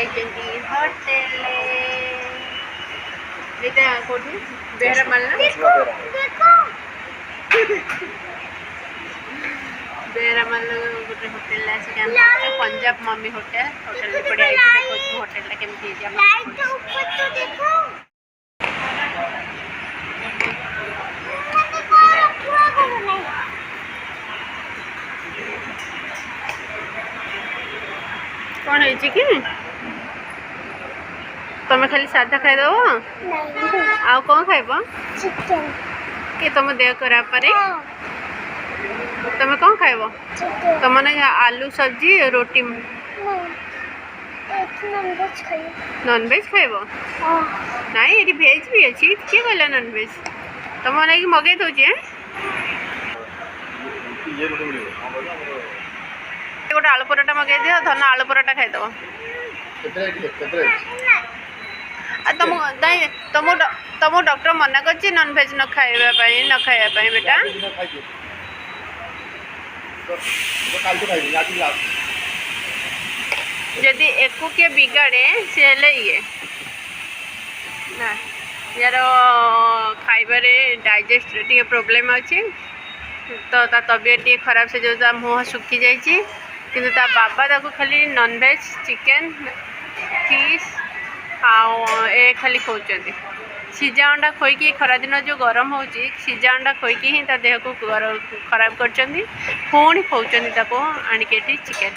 जाइछन्ती hotel एटा कोठी बेहरामाल ना देखो बेहरामाल गोटे होटल आसी काम पंजाब मम्मी होटल होटल पड़े आई देखो होटल ला केमती है लाइट ऊपर तो देखो कौन है कि तुम खाली साधा खाईदेव आउ कौन खाइब चिकन कि तुम देह खराब पारे तुम कौन खाइब तुम ना आलू सब्जी रोटी नॉनवेज खाइब नाई ये भेज भी अच्छी किए कहला नॉनवेज तुम लगे मगे दौचे गोटे आलू पराठा मगे दियो धन आलू पराठा खाईदेव तुम डॉक्टर मना कर नॉनवेज न खाइबा बेटा जदि एको किए बिगाड़े से ये ना यार खाइबारे डाइजेस्ट टे प्रोब्लेम अच्छी तो ता तबियत टे खराब से जो मुँह सुखी जाइए किंतु ता बाबा ताको खाली नॉनवेज चिकन फिश ए खाली खोचते सीजा अंडा खोईकी खरा दिन जो गरम हो सीजा अंडा खोईकी ही ता देह को खराब कर पुणी खोचती आणिके चिकेन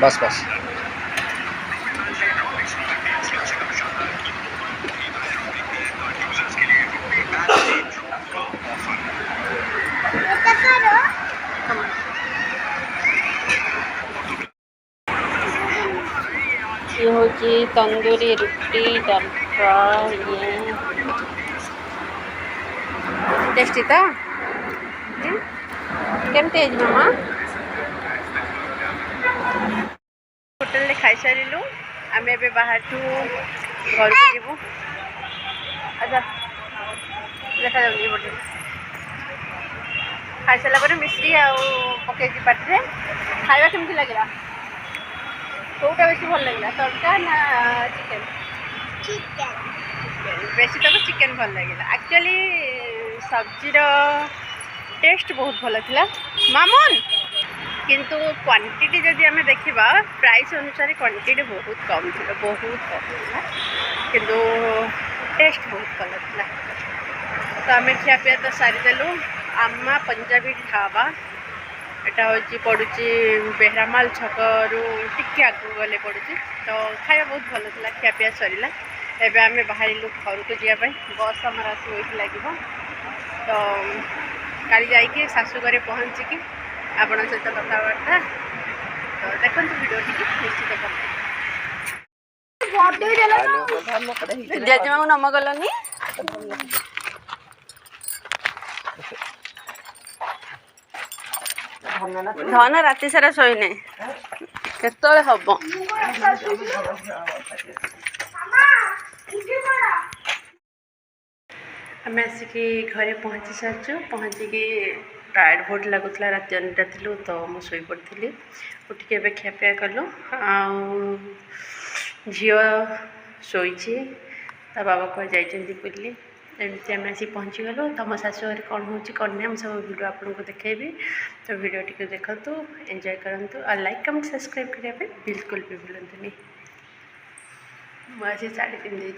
बस बस ये हूँ तंदूरी रुटी दाल फ्राई ये टेस्टी तो केमती है मामा होटल खाई सारू आम ए बाहर घर को जीवु अच्छा देखा जाऊँगी बोटे खाई सारा मिश्री आके पाटे खावा केमती लगे कौटा बेसी भल लगे तड़का ना चिकेन बेसी तो चिकेन भल लगे एक्चुअली सब्जीर टेस्ट बहुत भल था मामून किंतु क्वांटिटी जदि आम देखा प्राइस अनुसार क्वांटिटी बहुत कम थी किंतु टेस्ट बहुत भल था तो आम खियापिया तो सारीदेलु आमा पंजाबी ढाबा एटा हूँ पड़ू बेहरामाल छक रू टिके आगू गले पड़ू तो खाया बहुत भल था खियापिया सरला एवं आम बाहर घर को जावाई बस आमर आस लगे तो काली जाकि शाशुघर पहुँचिकी आपण सहित कथबार्ता तो देखो वीडियो निश्चित जेजेमा को नम गलनी धन राति सारा शोने केत हम आम आसिक घरे पहुँची सारी पहुँचिकी टायर्ड बहुत लगुला रात अनिद्रा थी तो मुझे पड़ी उठिक खियापिया कलु झी शोची बाबा कह जाइए बुली एमती आम आसी पहुँची गलु तुम शाशुघर कौन हो कौन नहीं सब वीडियो आपको देखेबी तो वीडियो टी देखु एंजॉय करूँ और लाइक कमेंट सब्सक्राइब करने बिल्कुल भी भूलतुनि मुझे साड़ी पिंधे।